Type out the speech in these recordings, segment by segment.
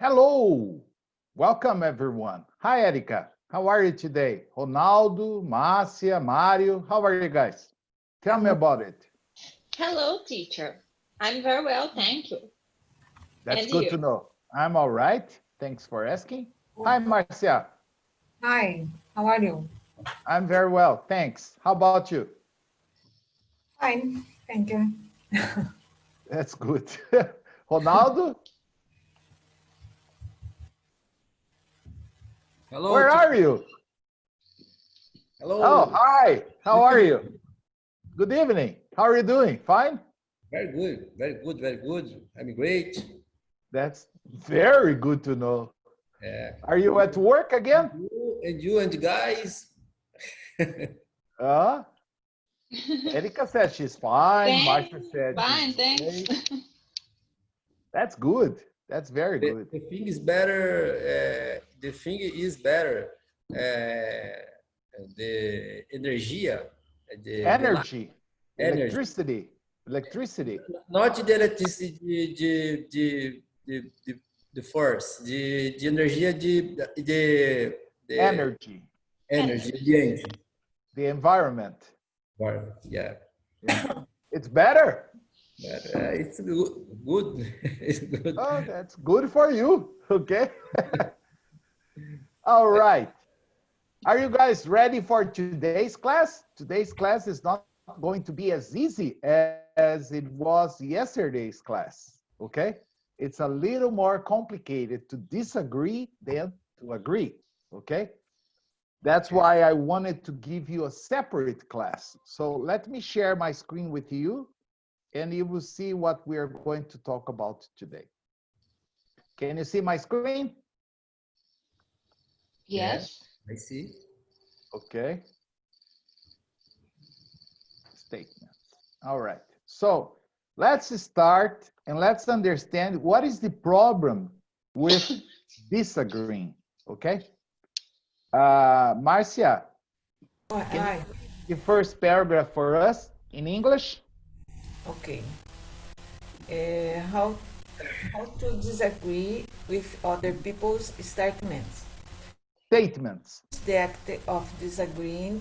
Hello, welcome everyone. Hi, Erika. How are you today? Ronaldo, Márcia, Mario, how are you guys? Tell me Hello. about it. Hello, teacher. I'm very well, thank you. That's And good to you? know. I'm all right. Thanks for asking. Hi, Marcia. Hi, how are you? I'm very well. Thanks. How about you? Fine, thank you. That's good. Ronaldo, Hello, where are you? Oh, hello. hi. How are you? Good evening. How are you doing? Fine? Very good, very good, very good. I'm great. That's very good to know. Yeah. Are you at work again? And the guys. Uh, Erika said she's fine. Thanks. Marcia said Fine, she's thanks. great. That's good. That's very The, good. the thing is better. The thing is better. Uh, the energia, the light Energy, energy, electricity, not the electricity, the force, the energia, the energy, energy, Energy. the engine. the environment. Yeah. Yeah. It's better. But it's good. Good. It's good. Oh, that's good for you. Okay. All right. Are you guys ready for today's class? Today's class is not going to be as easy as it was yesterday's class. Okay. It's a little more complicated to disagree than to agree. Okay. That's why I wanted to give you a separate class. So let me share my screen with you and you will see what we are going to talk about today. Can you see my screen? Yeah, Yes. I see. Okay. Statements. All right. So let's start and let's understand what is the problem with disagreeing. Okay. Marcia, can you Hi, read the first paragraph for us in English? okay. How to disagree with other people's statements? Statements. The act of disagreeing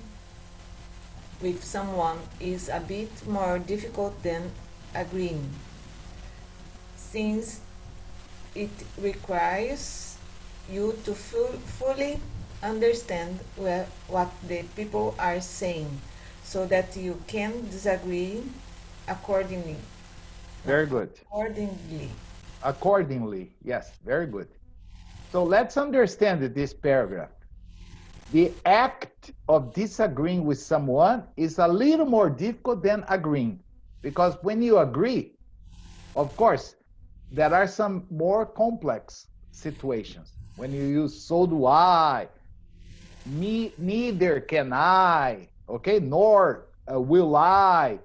with someone is a bit more difficult than agreeing, since it requires you to fully understand what the people are saying, so that you can disagree accordingly. Very good. Accordingly. Accordingly. Yes, very good. So let's understand this paragraph. The act of disagreeing with someone is a little more difficult than agreeing. Because when you agree, of course, there are some more complex situations. When you use so do I, me, neither can I, okay, nor will I.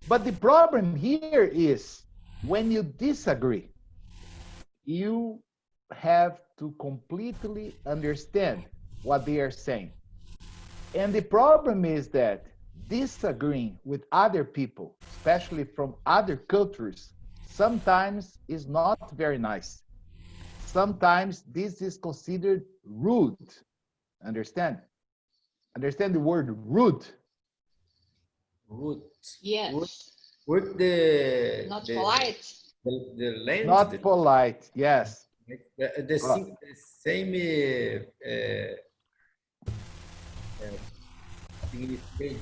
But the problem here is when you disagree, you have to completely understand what they are saying. And the problem is that disagreeing with other people, especially from other cultures, sometimes is not very nice. Sometimes this is considered rude. Understand? Understand the word rude? Root. Root. Yes. Root Not polite. the land. Not polite. Yes. The same significance.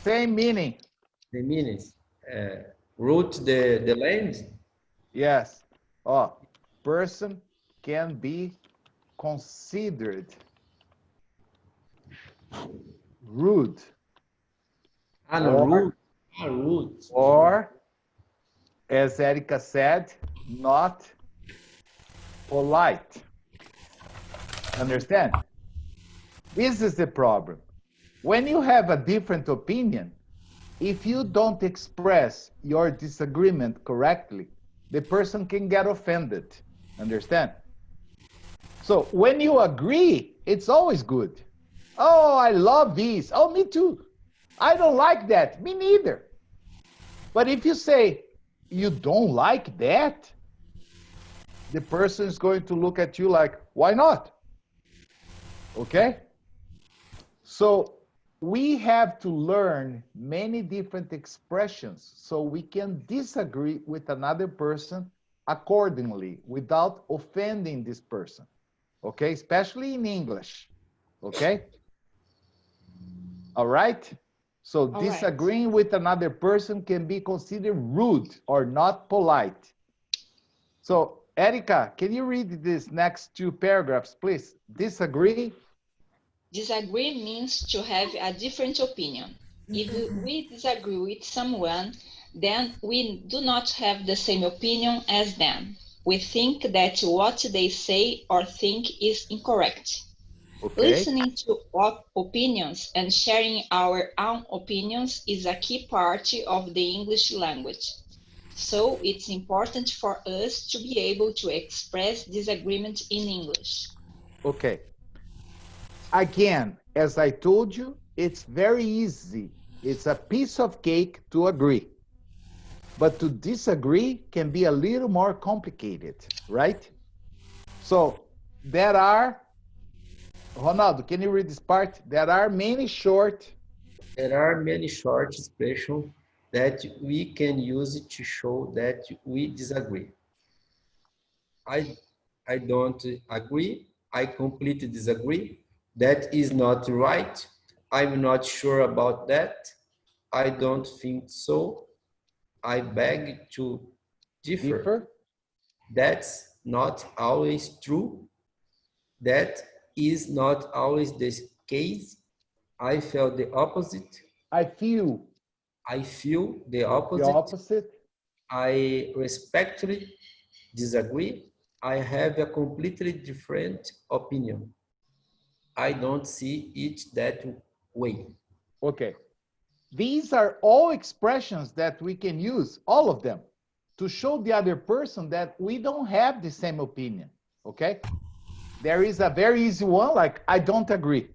Same meaning. The meanings. Root the land. Yes. Oh, person can be considered rude Ah, no, or root. Ah, root. or as Erica said, not polite. Understand? This is the problem. When you have a different opinion, if you don't express your disagreement correctly, the person can get offended. Understand? So when you agree, it's always good. Oh, I love these. Oh, me too. I don't like that. Me neither. But if you say, you don't like that, the person is going to look at you like, why not? Okay? So we have to learn many different expressions so we can disagree with another person accordingly without offending this person. Okay? Especially in English. Okay? All right? So All disagreeing right. with another person can be considered rude or not polite. So, Erica, can you read these next two paragraphs, please? Disagree. Disagree means to have a different opinion. If we disagree with someone, then we do not have the same opinion as them. We think that what they say or think is incorrect. Okay. Listening to opinions and sharing our own opinions is a key part of the English language. So it's important for us to be able to express disagreement in English. Okay. Again, as I told you, it's very easy. It's a piece of cake to agree. But to disagree can be a little more complicated, right? So there are, Ronaldo, can you read this part? There are many short expressions that we can use to show that we disagree. I don't agree. I completely disagree. That is not right. I'm not sure about that. I don't think so. I beg to differ. That's not always true. That is not always the case. I felt the opposite. I feel the the opposite. opposite. I respectfully disagree. I have a completely different opinion. I don't see it that way. Okay. These are all expressions that we can use, all of them, to show the other person that we don't have the same opinion. Okay? There is a very easy one, like, I don't agree.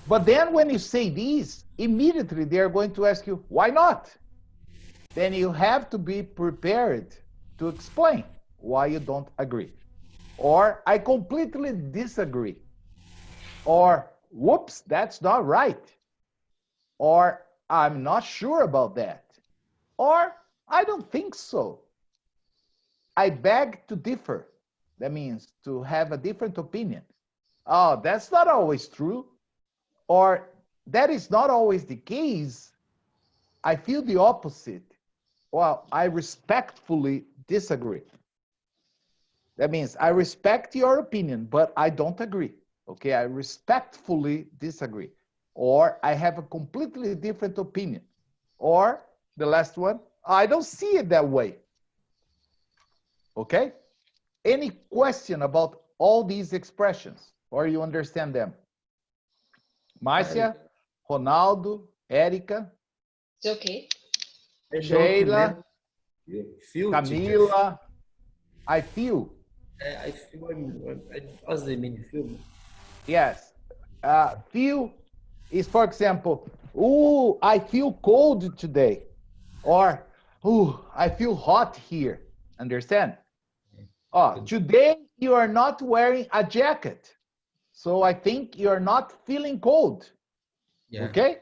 But then when you say these, immediately they are going to ask you, why not? Then you have to be prepared to explain why you don't agree. Or, I completely disagree. Or, whoops, that's not right. Or, I'm not sure about that. Or, I don't think so. I beg to differ. That means to have a different opinion. Oh, that's not always true. Or, that is not always the case. I feel the opposite. Well, I respectfully disagree. That means I respect your opinion, but I don't agree. Okay, I respectfully disagree. Or I have a completely different opinion. Or the last one, I don't see it that way. Okay? Any question about all these expressions? Or you understand them? Márcia, Ronaldo, Érica, It's okay. Sheila, Camila. I feel. I feel what does it mean, feel? Yes. Feel is, for example, ooh, I feel cold today. Or, ooh, I feel hot here. Understand? Oh, today you are not wearing a jacket. So I think you're not feeling cold. Yeah. Okay?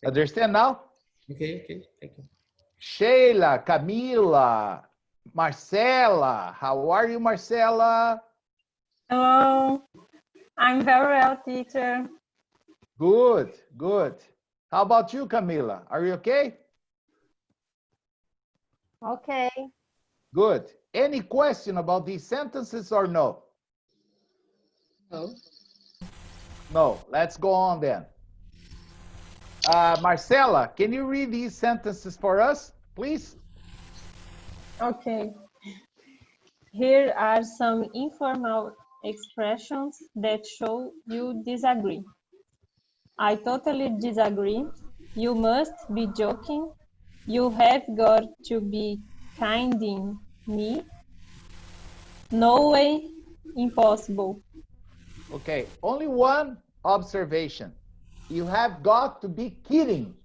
Understand now? Okay, thank you. Sheila, Camila, Marcela. How are you, Marcela? Hello, I'm very well, teacher. Good, good. How about you, Camila? Are you okay? Okay. Good. Any question about these sentences or no? No. No. Let's go on then. Marcela, can you read these sentences for us, please? Okay. Here are some informal expressions that show you disagree. I totally disagree. You must be joking. You have got to be kidding me. No way, impossible. Okay, only one observation. You have got to be kidding.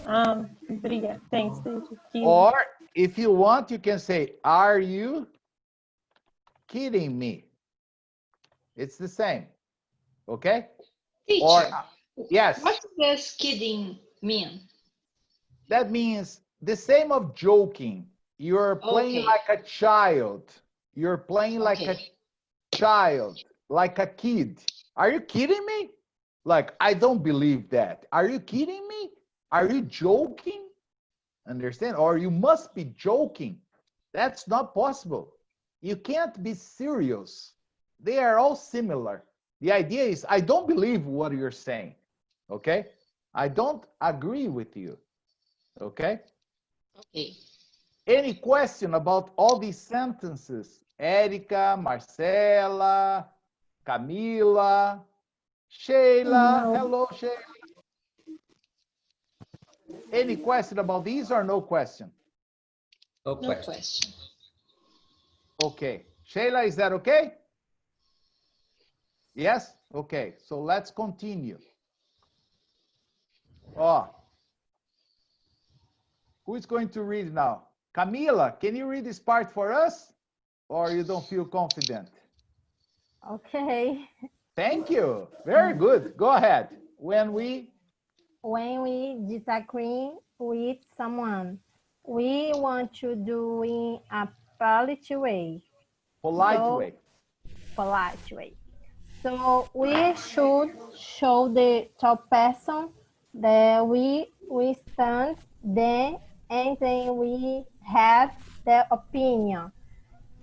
Obrigada. Thanks, teacher. Or if you want, you can say, are you kidding me? It's the same. Okay? Teacher, yes. what does kidding mean? That means the same of joking. You're playing like a child. You're playing like a child, like a kid. Are you kidding me? Like, I don't believe that. Are you kidding me? Are you joking? Understand? Or you must be joking. That's not possible. You can't be serious. They are all similar. The idea is, I don't believe what you're saying. Okay? I don't agree with you. Okay? Okay. Any question about all these sentences? Erica, Marcela, Camila, Sheila. No. Hello, Sheila. Any question about these or no question? No question. Okay. Sheila, is that okay? Yes? Okay. So let's continue. Oh. Who is going to read now? Camila, can you read this part for us? Or you don't feel confident? Okay. Thank you. Very good. Go ahead. When we disagree with someone, we want to do in a polite way. Polite way. So we should show the top person that we stand then, and then we have the opinion.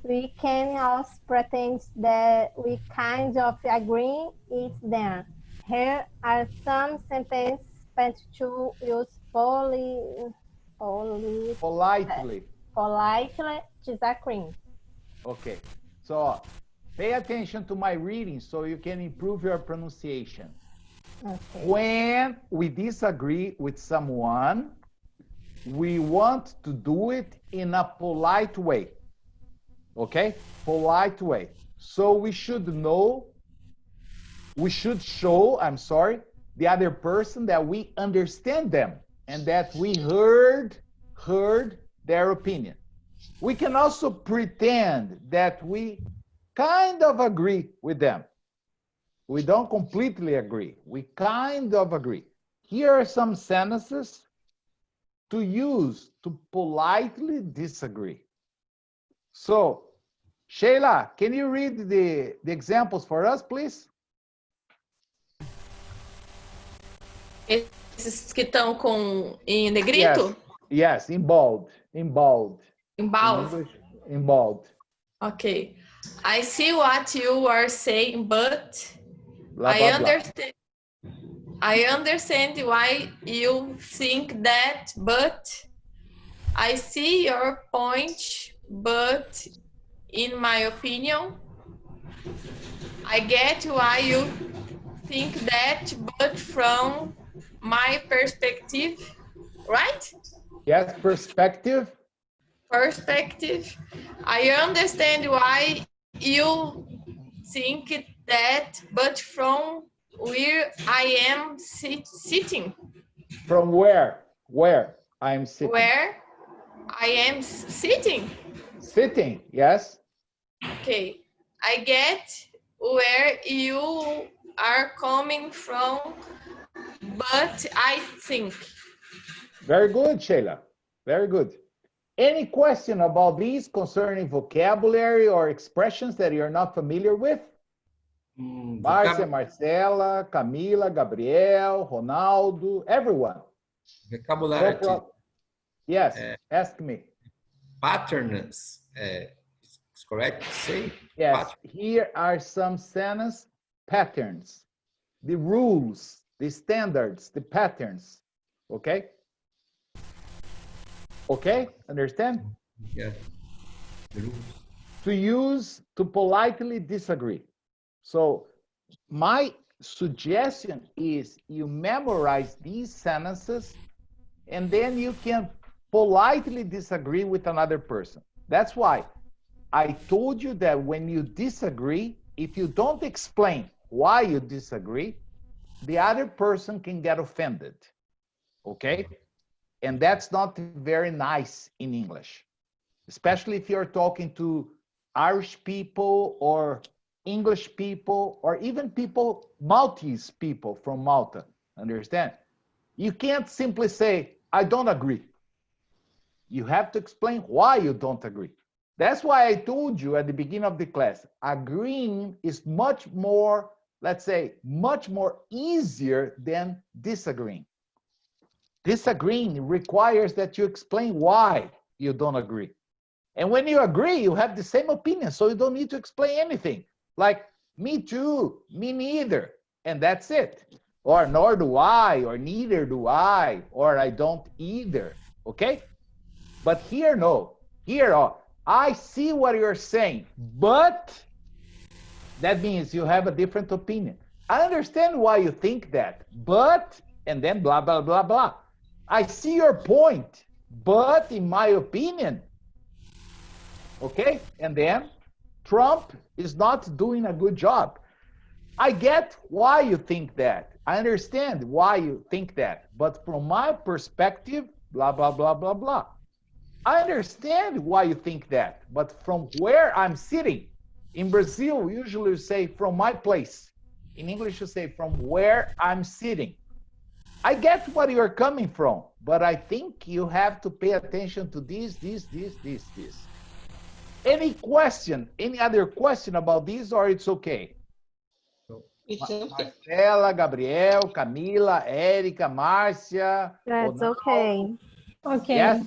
We can also pretend that we kind of agree with them. Here are some sentences to use politely disagree. Okay. So pay attention to my reading so you can improve your pronunciation. Okay. When we disagree with someone, we want to do it in a polite way. Okay? Polite way. So we should show, the other person that we understand them and that we heard their opinion. We can also pretend that we kind of agree with them. We don't completely agree. We kind of agree. Here are some sentences to use to politely disagree. So, Sheila, can you read the examples for us, please? Esses que estão em negrito? Yes, in bold. In bold. In English, in bold. Okay. I see what you are saying, but blah, blah, I understand why you think that, but I see your point, but in my opinion, I get why you think that, but from my perspective, right? Yes, perspective. Perspective. I understand why you think that, but from where I am sitting. From where? Where I am sitting. Where I am sitting. Sitting, yes. Okay. I get where you are coming from, but I think. Very good, Sheila. Very good. Any question about these concerning vocabulary or expressions that you're not familiar with? Marcia, Marcela, Camila, Gabriel, Ronaldo, everyone. Vocabulary. Yes, ask me. Patterns, is correct to say? Yes, pattern. Here are some sentence patterns. The rules, the standards, the patterns, okay? Okay, understand? Yeah, the rules. To use to politely disagree. So my suggestion is you memorize these sentences and then you can politely disagree with another person. That's why I told you that when you disagree, if you don't explain why you disagree, the other person can get offended. Okay? And that's not very nice in English, especially if you're talking to Irish people or English people or even people, Maltese people from Malta. Understand? You can't simply say, I don't agree. You have to explain why you don't agree. That's why I told you at the beginning of the class, agreeing is much more, let's say, much more easier than disagreeing. Disagreeing requires that you explain why you don't agree. And when you agree, you have the same opinion, so you don't need to explain anything. Like, me too, me neither, and that's it. Or nor do I, or neither do I, or I don't either, okay? But here, no. Here, I see what you're saying, but that means you have a different opinion. I understand why you think that, but, and then blah, blah, blah, blah. I see your point, but in my opinion, okay? And then Trump is not doing a good job. I get why you think that. I understand why you think that. But from my perspective, blah, blah, blah, blah, blah. I understand why you think that. But from where I'm sitting, in Brazil, we usually say from my place. In English, you say from where I'm sitting. I get what you're coming from, but I think you have to pay attention to this. Any question, any other question about this, or it's okay? It's okay. Marcela, Gabriel, Camila, Érica, Márcia. That's Ronaldo. okay. Okay. Yes?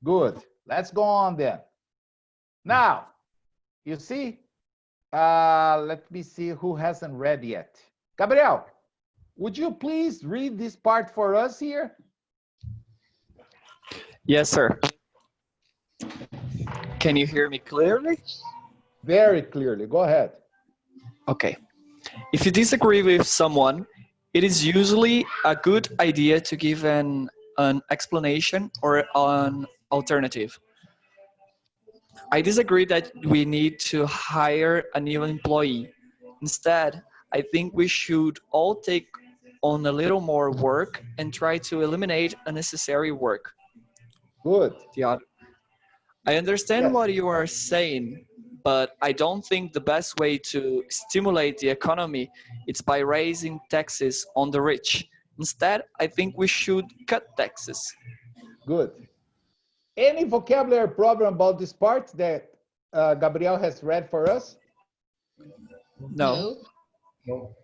Good. Let's go on then. Now, you see, let me see who hasn't read yet. Gabriel, would you please read this part for us here? Yes, sir. Can you hear me clearly? Very clearly. Go ahead. Okay. If you disagree with someone, it is usually a good idea to give an explanation or an alternative. I disagree that we need to hire a new employee. Instead, I think we should all take on a little more work and try to eliminate unnecessary work. Good. I understand Yes. what you are saying, but I don't think the best way to stimulate the economy is by raising taxes on the rich. Instead, I think we should cut taxes. Good. Any vocabulary problem about this part that Gabriel has read for us? No. No.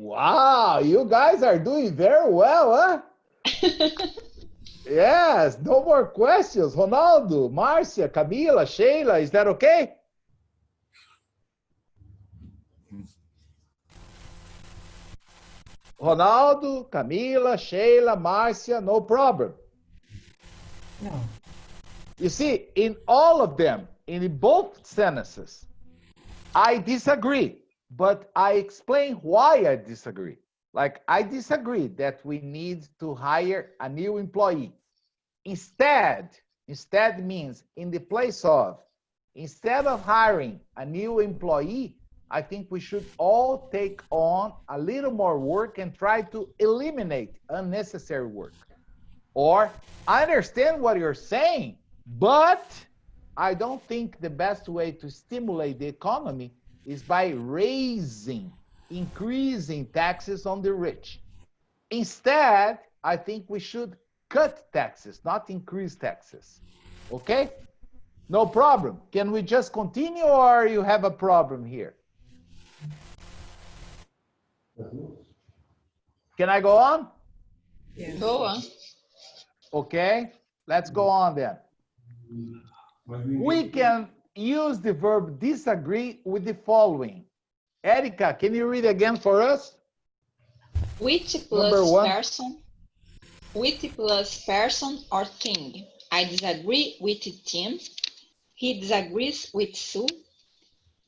Wow, you guys are doing very well, huh? Yes, no more questions. Ronaldo, Márcia, Camila, Sheila, is that okay? Ronaldo, Camila, Sheila, Márcia, no problem. No. You see, in all of them, in both sentences, I disagree, but I explain why I disagree. Like, I disagree that we need to hire a new employee. Instead means in the place of, instead of hiring a new employee, I think we should all take on a little more work and try to eliminate unnecessary work. Or, I understand what you're saying, but I don't think the best way to stimulate the economy is by increasing taxes on the rich. Instead, I think we should cut taxes, not increase taxes. Okay? No problem. Can we just continue, or you have a problem here? Can I go on? Yes. Go on. Okay, let's go on then. We can use the verb disagree with the following. Erica, can you read again for us? Which Number plus one. person? With plus person or thing. I disagree with Tim. He disagrees with Sue.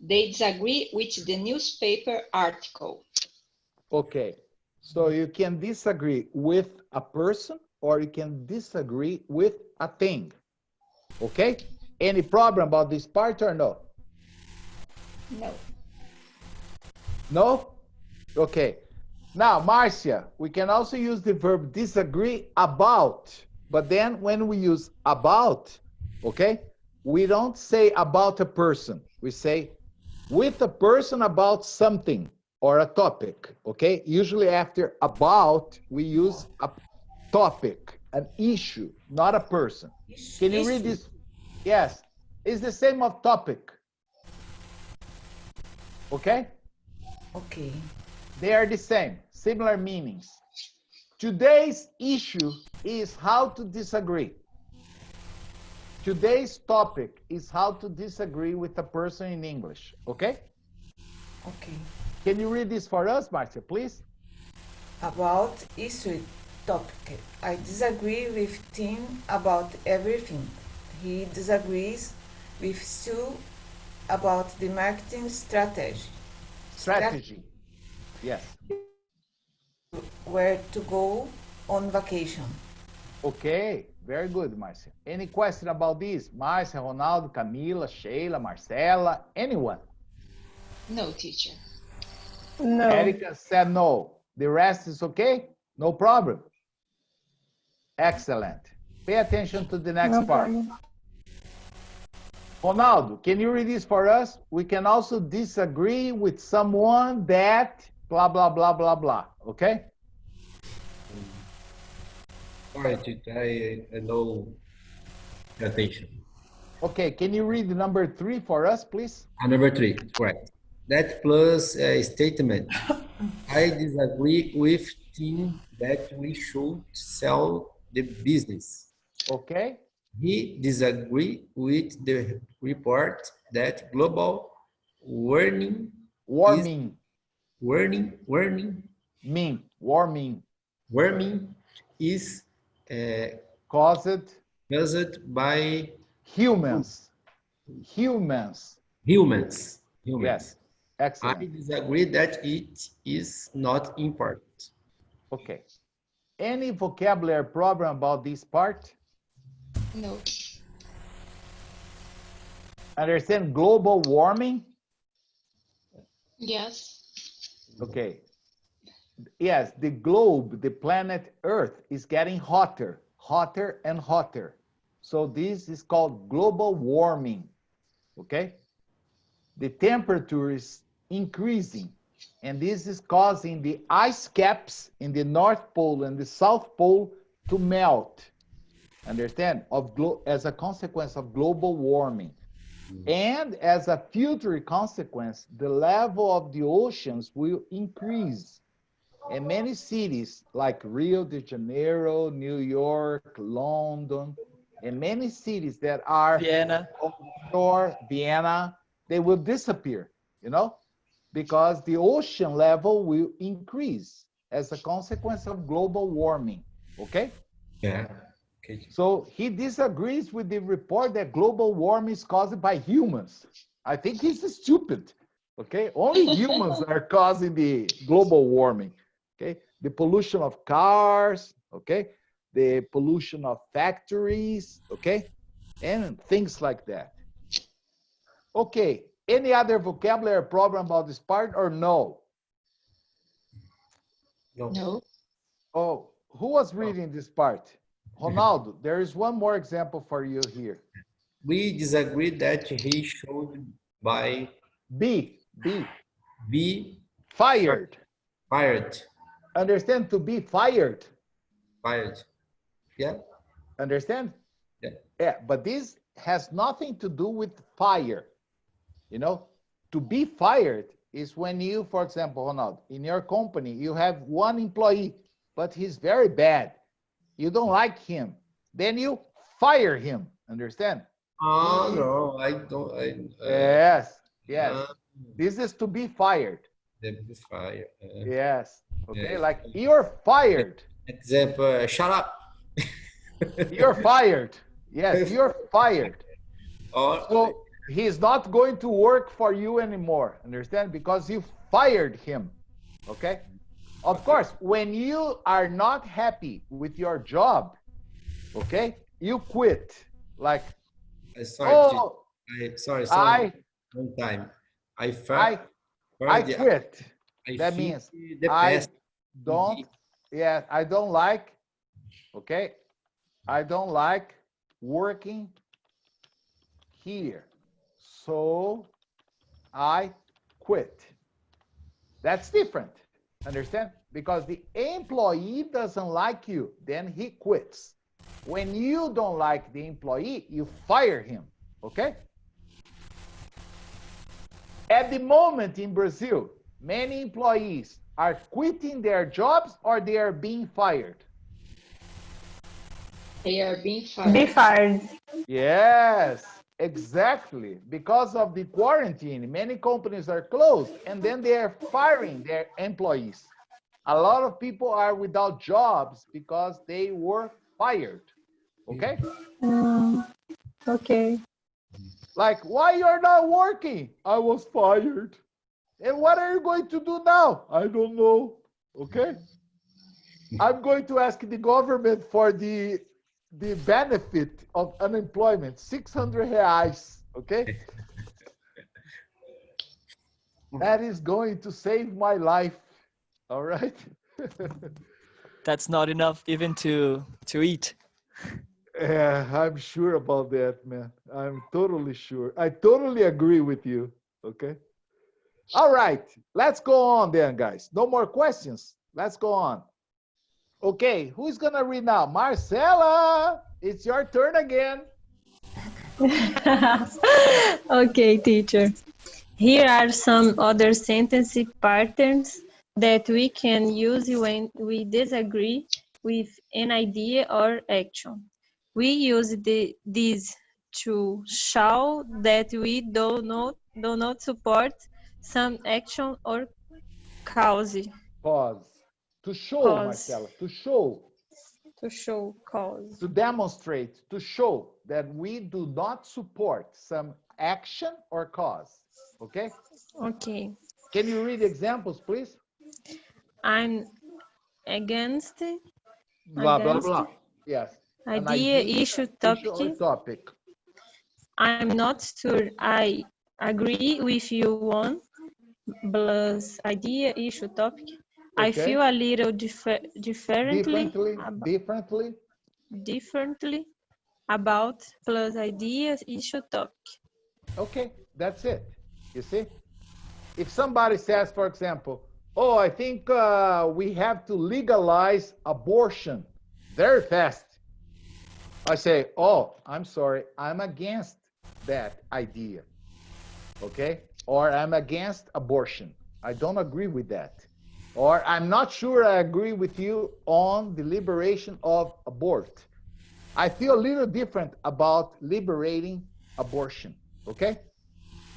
They disagree with the newspaper article. Okay, so you can disagree with a person or you can disagree with a thing. Okay? Any problem about this part or no? No. No? Okay. Now, Marcia, we can also use the verb disagree about. But then when we use about, okay, we don't say about a person. We say with a person about something or a topic, okay? Usually after about, we use a topic, an issue, not a person. Can you read this? Yes, it's the same of topic. Okay? Okay. They are the same, similar meanings. Today's issue is how to disagree. Today's topic is how to disagree with a person in English, okay? Okay. Can you read this for us, Marcia, please? About issue topic. I disagree with Tim about everything. He disagrees with Sue about the marketing strategy. Strategy. Yes. Where to go on vacation. Okay, very good, Marcia. Any question about this? Marcia, Ronaldo, Camila, Sheila, Marcela, anyone? No, teacher. No. Erica said no. The rest is okay? No problem. Excellent. Pay attention to the next No part. problem. Ronaldo, can you read this for us? We can also disagree with someone that blah, blah, blah, blah, blah. Okay? Sorry, teacher, I know attention. Okay, can you read the number 3 for us, please? Number 3, correct. That plus a statement. I disagree with Tim that we should sell the business. Okay? He disagreed with the report that global warming Warming. warming is Caused caused by humans. humans. Yes. I Excellent. disagree that it is not important. Okay. Any vocabulary problem about this part? No. Understand global warming? Yes. Okay. Yes, the globe, the planet Earth is getting hotter, hotter and hotter. So this is called global warming. Okay? The temperature is increasing, and this is causing the ice caps in the North Pole and the South Pole to melt. Understand? As a consequence of global warming. And as a future consequence, the level of the oceans will increase. And many cities like Rio de Janeiro, New York, London, and many cities that are Vienna. offshore, Vienna, they will disappear, you know, because the ocean level will increase as a consequence of global warming, okay? Yeah. Okay. So he disagrees with the report that global warming is caused by humans. I think he's stupid, okay? Only humans are causing the global warming, okay? The pollution of cars, okay? The pollution of factories, okay? And things like that. Okay, any other vocabulary problem about this part or no? No. Oh, who was reading this part? Ronaldo, there is one more example for you here. We disagree that he should Be fired. fired. Understand? To be fired. Fired. Yeah. Understand? Yeah. Yeah, but this has nothing to do with fire. You know, to be fired is when you, for example, Ronaldo, in your company, you have one employee, but he's very bad. You don't like him. Then you fire him. Understand? Oh, no, I don't. Yes. This is to be fired. The fire. Yes. Okay, Yeah. like you're fired. Example, shut up. You're fired. Yes, you're fired. Or, So he's not going to work for you anymore. Understand? Because you fired him. Okay? Of course, when you are not happy with your job, okay, you quit. Like, sorry. One time. I quit. That means I don't like, okay, I don't like working here, so I quit. That's different. Understand? Because the employee doesn't like you, then he quits. When you don't like the employee, you fire him. Okay? At the moment in Brazil, many employees are quitting their jobs or they are being fired. They are being fired. Be fired. Yes, exactly. Because of the quarantine, many companies are closed and then they are firing their employees. A lot of people are without jobs because they were fired. Okay? Okay. Like, why you're not working? I was fired. And what are you going to do now? I don't know. Okay? I'm going to ask the government for the benefit of unemployment, 600 reais. Okay? That is going to save my life. All right? That's not enough even to eat. Yeah, I'm sure about that, man. I'm totally sure. I totally agree with you. Okay? All right. Let's go on then, guys. No more questions. Let's go on. Okay, who's going to read now? Marcela, it's your turn again. Okay, teacher. Here are some other sentence patterns that we can use when we disagree with an idea or action. We use these to show that we do not support some action or cause. Pause. To show, Cause. Marcela, to show. To show cause. To demonstrate, to show that we do not support some action or cause. Okay? Okay. Can you read examples, please? I'm against Blah, blah, blah. Yes. idea, issue, or topic. I'm not sure I agree with you on plus idea, issue, topic. I Okay. feel a little differently about plus ideas, issue, topic. Okay, that's it. You see? If somebody says, for example, oh, I think we have to legalize abortion very fast. I say, oh, I'm sorry, I'm against that idea. Okay? Or I'm against abortion. I don't agree with that. Or I'm not sure I agree with you on the liberation of abort. I feel a little different about liberating abortion. Okay?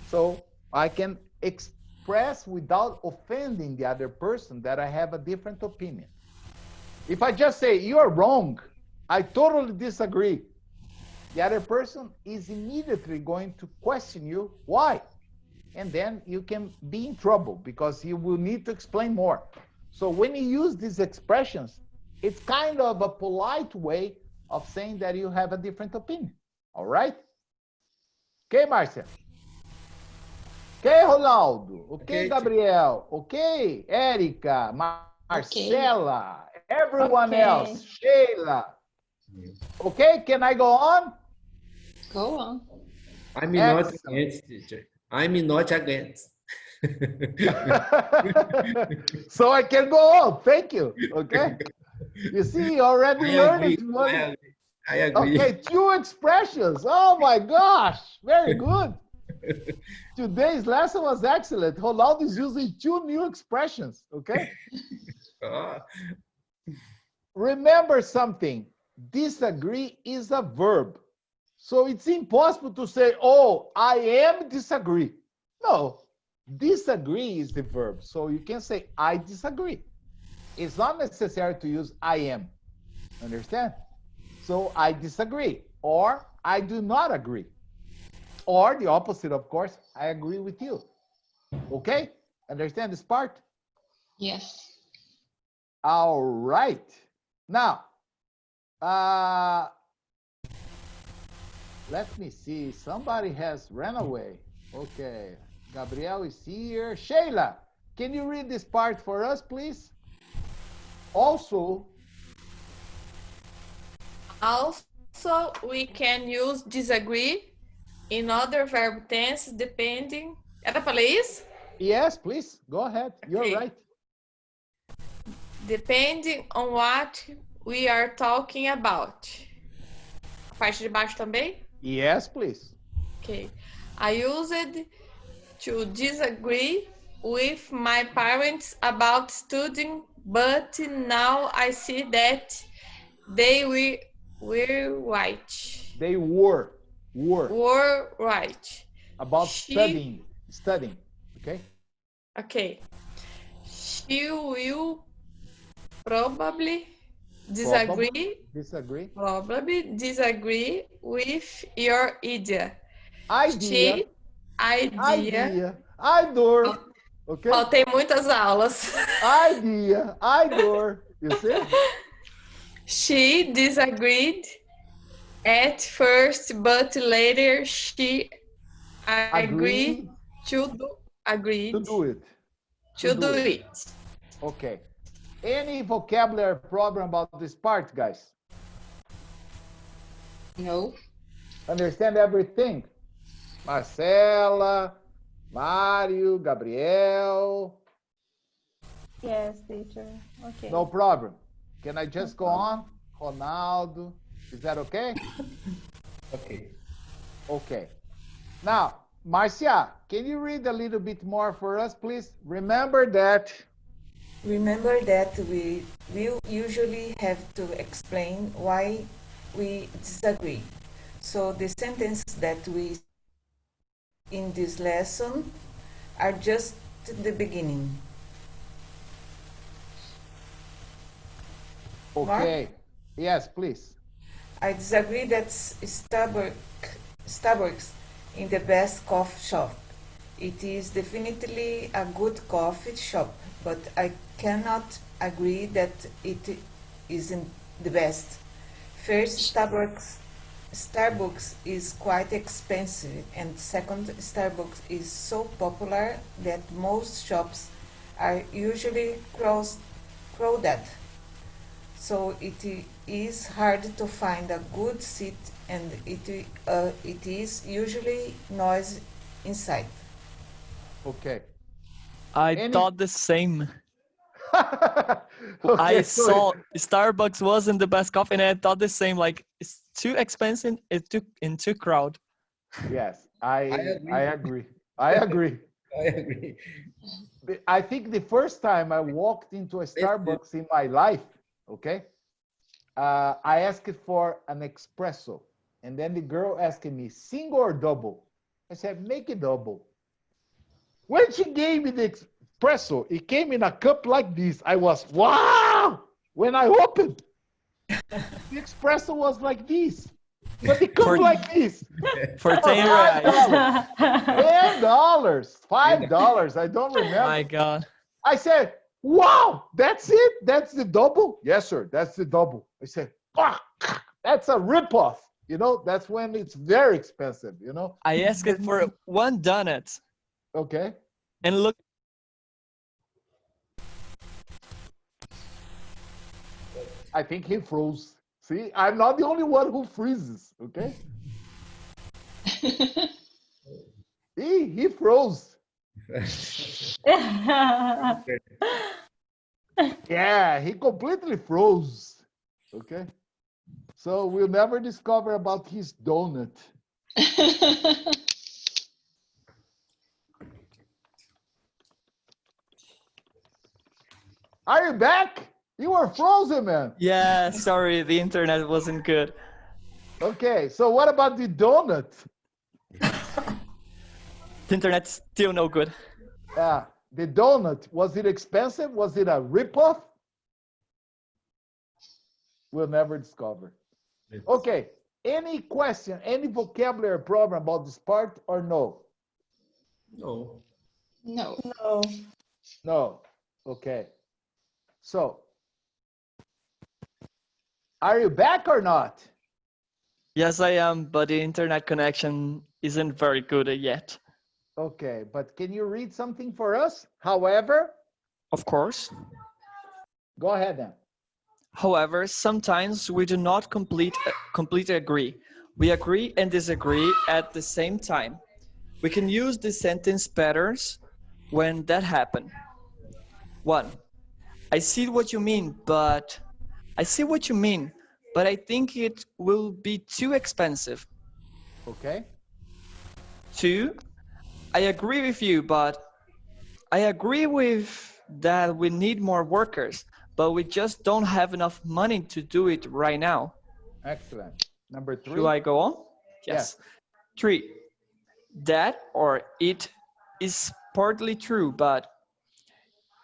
So I can express without offending the other person that I have a different opinion. If I just say, you're wrong, I totally disagree, the other person is immediately going to question you, why? And then you can be in trouble because you will need to explain more. So when you use these expressions, it's kind of a polite way of saying that you have a different opinion. All right? Okay, Marcia? Okay, Ronaldo. Okay, Gabriel. Okay, Erica, Marcela, everyone else, Sheila. Okay, can I go on? Go on. I'm not against, teacher. I'm not against. So I can go on. Thank you. Okay. You see, you already learned it. I agree. Okay, 2 expressions. Oh my gosh, very good. Today's lesson was excellent. Ronaldo is using 2 new expressions. Okay. Remember something. Disagree is a verb. So it's impossible to say, oh, I am disagree. No, disagree is the verb. So you can say, I disagree. It's not necessary to use I am. Understand? So I disagree, or I do not agree. Or the opposite, of course, I agree with you. Okay? Understand this part? Yes. All right. Now, let me see. Somebody has ran away. Okay. Gabriel is here. Sheila, can you read this part for us, please? Also, Also, we can use disagree in other verb tense depending. Era para ler isso? Yes, please. Go ahead. You're Okay. right. Depending on what we are talking about. A parte de baixo também? Yes, please. Okay. I used to disagree with my parents about studying, but now I see that they were right. They were Right. about She- studying. Okay. Okay. She will probably disagree with your idea. Idea. Idea. Idor. Okay. Ó, tem muitas aulas. Idea. Idor. You see? She disagreed at first, but later she agreed to do it. Okay. Any vocabulary problem about this part, guys? No. Understand everything? Marcela, Mário, Gabriel. Yes, teacher. Okay. No problem. Can I just go on? Ronaldo. Is that okay? Okay. Okay. Now, Marcia, can you read a little bit more for us, please? Remember that we will usually have to explain why we disagree. So the sentences that we in this lesson are just the beginning. Okay. Mark? Yes, please. I disagree that Starbucks in the best coffee shop. It is definitely a good coffee shop, but I cannot agree that it isn't the best. First, Starbucks is quite expensive, and second, Starbucks is so popular that most shops are usually crowded. So it is hard to find a good seat, and it is usually noisy inside. Okay. I thought the same. Okay, I so saw Starbucks wasn't the best coffee, and I thought the same. Like, it's too expensive. It's too crowd. Yes, I agree. I agree. I agree. I think the first time I walked into a Starbucks in my life, okay, I asked for an espresso, and then the girl asked me, single or double? I said, make it double. When she gave me the espresso, it came in a cup like this. I was, wow! When I opened, the espresso was like this. But the cup like this. For 10 reais. $10, $5, I don't remember. My God. I said, wow, that's it? That's the double? Yes, sir, that's the double. I said, fuck, that's a ripoff. You know, that's when it's very expensive, you know? I asked it for one donut. Okay. And look. I think he froze. See, I'm not the only one who freezes, okay? He froze. Yeah, he completely froze. Okay. So we'll never discover about his donut. Are you back? You were frozen, man. Yeah, sorry, the internet wasn't good. Okay, so what about the donut? The internet's still no good. The donut, was it expensive? Was it a ripoff? We'll never discover. Okay, any question, any vocabulary problem about this part or no? No. No. No. No. Okay. So, are you back or not? Yes, I am, but the internet connection isn't very good yet. Okay, but can you read something for us? However, Of course. go ahead then. However, sometimes we do not completely agree. We agree and disagree at the same time. We can use the sentence patterns when that happen. 1. I see what you mean, but I see what you mean, but I think it will be too expensive. Okay. 2. I agree with you, but I agree with that we need more workers, but we just don't have enough money to do it right now. Excellent. Number 3. Should I go on? Yes. 3. That or it is partly true, but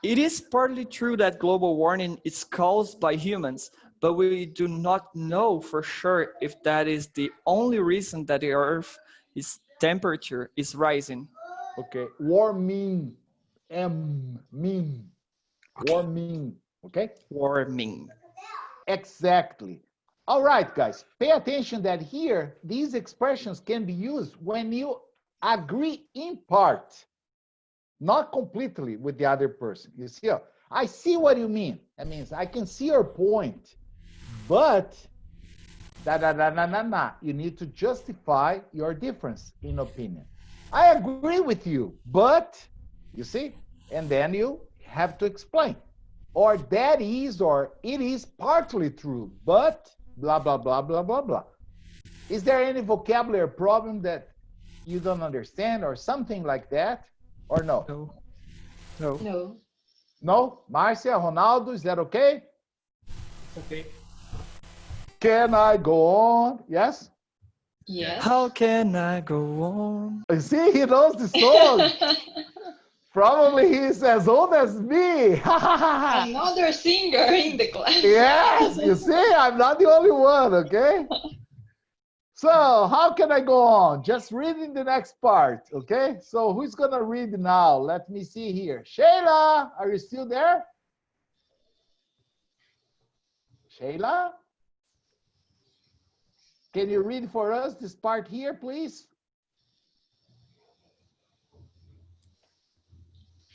it is partly true that global warming is caused by humans, but we do not know for sure if that is the only reason that the Earth's temperature is rising. Okay. Warming. Mean. Warming. Okay. Warming. Exactly. All right, guys. Pay attention that here, these expressions can be used when you agree in part, not completely with the other person. You see, I see what you mean. That means I can see your point, but you need to justify your difference in opinion. I agree with you, but you see, and then you have to explain. Or that is, or it is partly true, but blah, blah, blah, blah, blah, blah. Is there any vocabulary problem that you don't understand or something like that? Or no? No. No. No. No? Marcia, Ronaldo, is that okay? Okay. Can I go on? Yes? Yes. How can I go on? See, he knows the song. Probably he's as old as me. Another singer in the class. Yes, you see, I'm not the only one, okay? So, how can I go on? Just reading the next part, okay? So, who's going to read now? Let me see here. Shayla, are you still there? Shayla? Can you read for us this part here, please?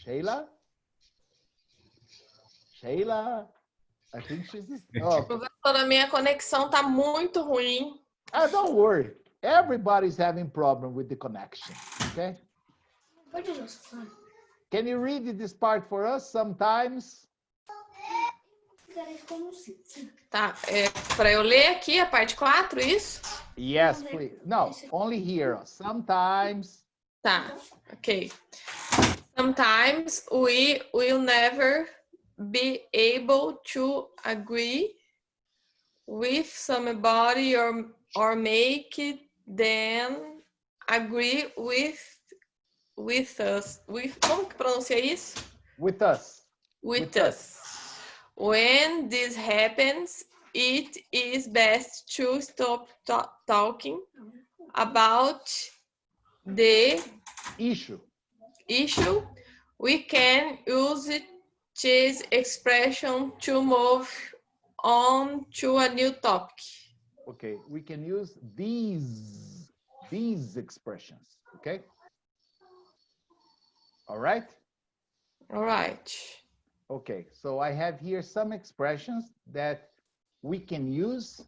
Shayla? Shayla? I think she's... Oh, Professora, a minha conexão tá muito ruim. don't worry. Everybody's having problem with the connection, okay? Can you read this part for us sometimes? Tá, para eu ler aqui a parte 4, isso? Yes, please. No, only here. Sometimes. Tá, ok. Sometimes we will never be able to agree with somebody or make them agree with us. Como que pronuncia isso? With us. With us. When this happens, it is best to stop talking about the Issue. We can use this expression to move on to a new topic. Okay, we can use these expressions, okay? All right? All right. Okay, so I have here some expressions that we can use,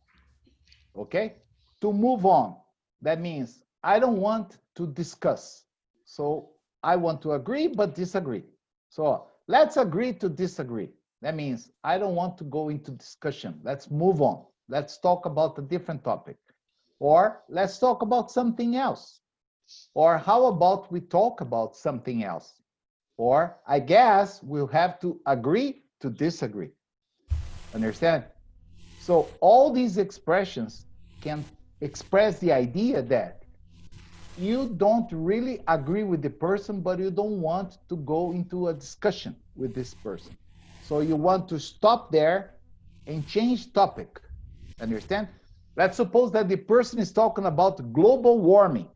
okay, to move on. That means I don't want to discuss. So I want to agree but disagree. So let's agree to disagree. That means I don't want to go into discussion. Let's move on. Let's talk about a different topic. Or let's talk about something else. Or how about we talk about something else? Or I guess we'll have to agree to disagree. Understand? So all these expressions can express the idea that you don't really agree with the person, but you don't want to go into a discussion with this person. So you want to stop there and change topic. Understand? Let's suppose that the person is talking about global warming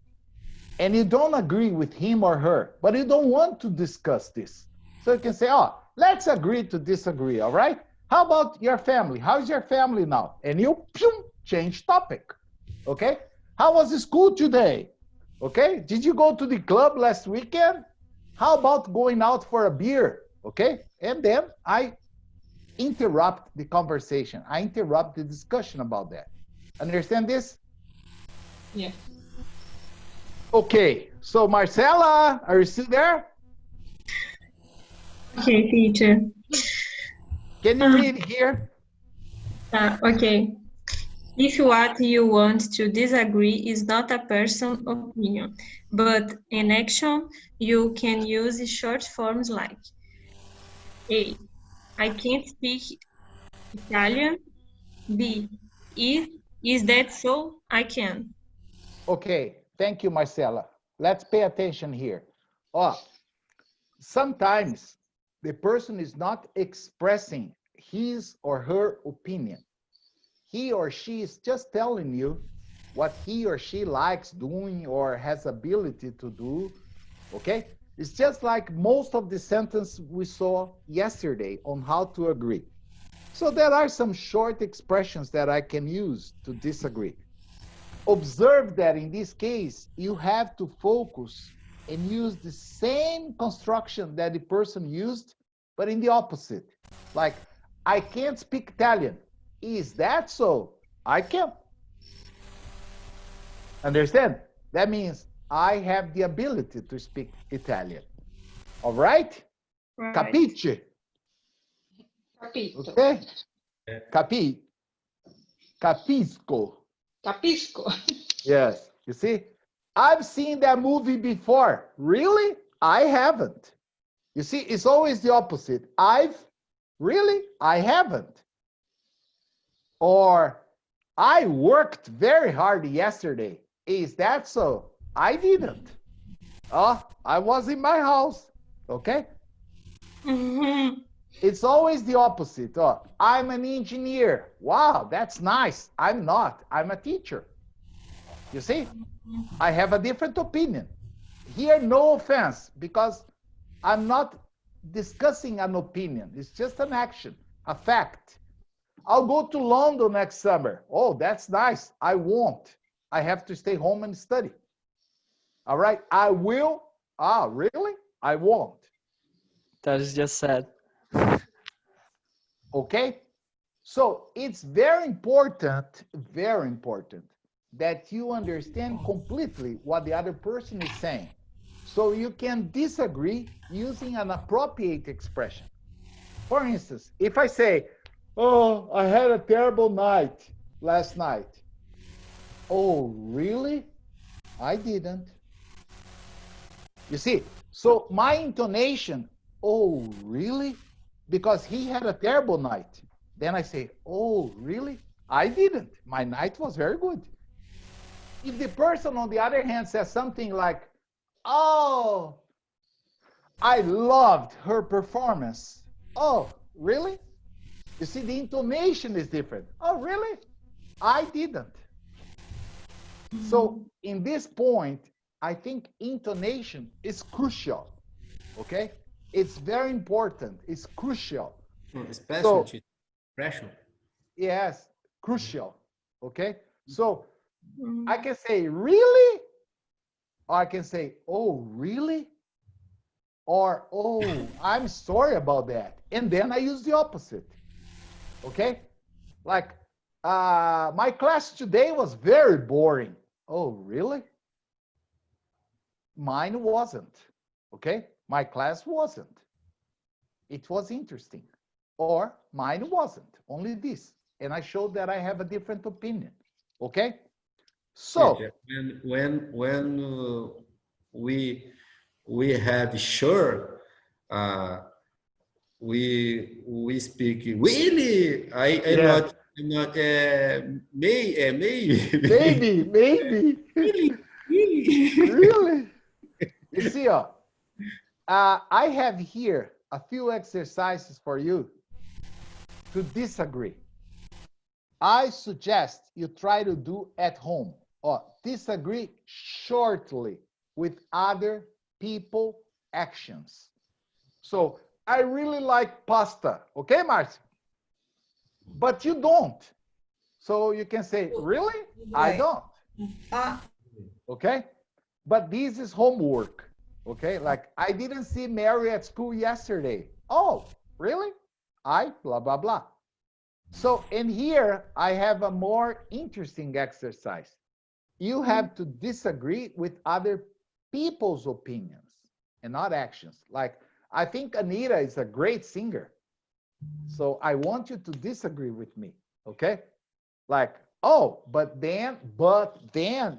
and you don't agree with him or her, but you don't want to discuss this. So you can say, oh, let's agree to disagree, all right? How about your family? How's your family now? And you change topic, okay? How was the school today? Okay, did you go to the club last weekend? How about going out for a beer? Okay, and then I interrupt the conversation. I interrupt the discussion about that. Understand this? Yeah. Okay, so Marcela, are you still there? Okay, teacher. Can you read here? Okay. If what you want to disagree is not a person's opinion, but an action, you can use short forms like A. I can't speak Italian. B. Is that so? I can. Okay, thank you, Marcela. Let's pay attention here. Oh, sometimes the person is not expressing his or her opinion. He or she is just telling you what he or she likes doing or has ability to do, okay? It's just like most of the sentence we saw yesterday on how to agree. So there are some short expressions that I can use to disagree. Observe that in this case, you have to focus and use the same construction that the person used, but in the opposite. Like, I can't speak Italian. Is that so? I can. Understand? That means I have the ability to speak Italian. All right? Right. Capisci? Capito. Okay? Capisco. Capisco. Yes. You see? I've seen that movie before. Really? I haven't. You see, it's always the opposite. Really? I haven't. Or, I worked very hard yesterday. Is that so? I didn't. Oh, I was in my house. Okay? It's always the opposite. Oh, I'm an engineer. Wow, that's nice. I'm not. I'm a teacher. You see? I have a different opinion. Here, no offense, because I'm not discussing an opinion. It's just an action, a fact. I'll go to London next summer. Oh, that's nice. I won't. I have to stay home and study. All right. I will. Ah, really? I won't. That is just sad. Okay. So it's very important that you understand completely what the other person is saying. So you can disagree using an appropriate expression. For instance, if I say, oh, I had a terrible night last night. Oh, really? I didn't. You see, so my intonation, oh, really? Because he had a terrible night. Then I say, oh, really? I didn't. My night was very good. If the person on the other hand says something like, oh, I loved her performance. Oh, really? You see, the intonation is different. Oh, really? I didn't. So in this point, I think intonation is crucial. Okay? It's very important. It's crucial. Especially to expression. Yes, crucial. Okay? So I can say, really? Or I can say, oh, really? Or, oh, I'm sorry about that. And then I use the opposite. Okay? Like, my class today was very boring. Oh, really? Mine wasn't. Okay? My class wasn't. It was interesting. Or mine wasn't. Only this. And I showed that I have a different opinion. Okay? So when we have sure, we speak really. I'm yes. not maybe Maybe. Really? You see, I have here a few exercises for you to disagree. I suggest you try to do at home or disagree shortly with other people actions. So I really like pasta. Okay, Marcy? But you don't. So you can say, really? I don't. Okay? But this is homework. Okay? Like, I didn't see Mary at school yesterday. Oh, really? I, blah, blah, blah. So in here, I have a more interesting exercise. You have to disagree with other people's opinions and not actions. Like, I think Anita is a great singer. So I want you to disagree with me, okay? Like, oh, but then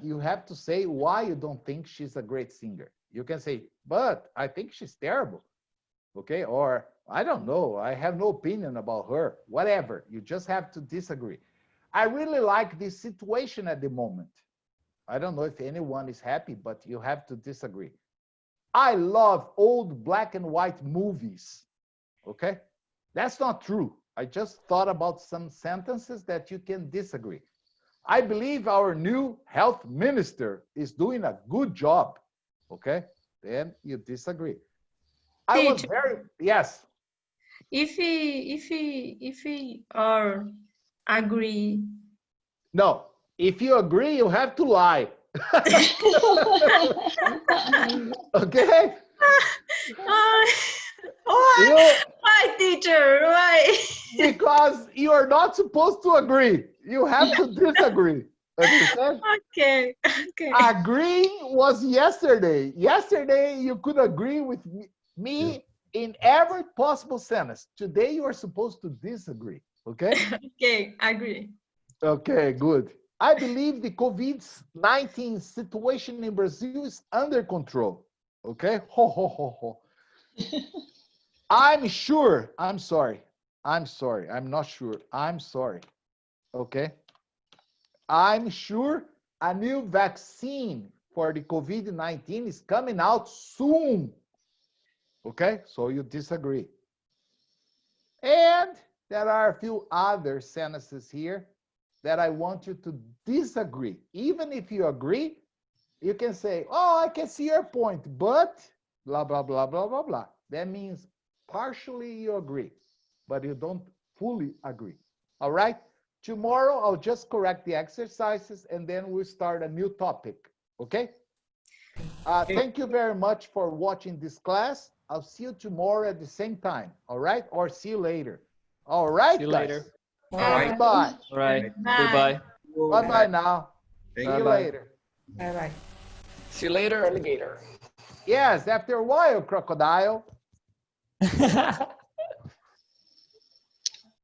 you have to say why you don't think she's a great singer. You can say, but I think she's terrible, okay? Or I don't know, I have no opinion about her, whatever. You just have to disagree. I really like this situation at the moment. I don't know if anyone is happy, but you have to disagree. I love old black and white movies, okay? That's not true. I just thought about some sentences that you can disagree. I believe our new health minister is doing a good job, okay? Then you disagree. I was very, yes. If we are agree. No, if you agree, you have to lie. Okay? Why, teacher? Why? Because you are not supposed to agree. You have to disagree. Understand? Okay. Agreeing was yesterday. Yesterday, you could agree with me in every possible sentence. Today, you are supposed to disagree. Okay? Okay, agree. Okay, good. I believe the COVID-19 situation in Brazil is under control. Okay? Ho, ho, ho, ho. I'm sure. I'm sorry. I'm not sure. I'm sorry. Okay? I'm sure a new vaccine for the COVID-19 is coming out soon. Okay? So you disagree. And there are a few other sentences here that I want you to disagree. Even if you agree, you can say, oh, I can see your point, but blah, blah, blah, blah, blah, blah. That means partially you agree, but you don't fully agree. All right? Tomorrow, I'll just correct the exercises and then we'll start a new topic. Okay? Thank you very much for watching this class. I'll see you tomorrow at the same time. All right? Or see you later. All right, See you guys? later. All right. Bye. All right. Bye. Goodbye. Bye-bye now. Thank See you you. later. Bye-bye. See you later, alligator. Yes, after a while, crocodile.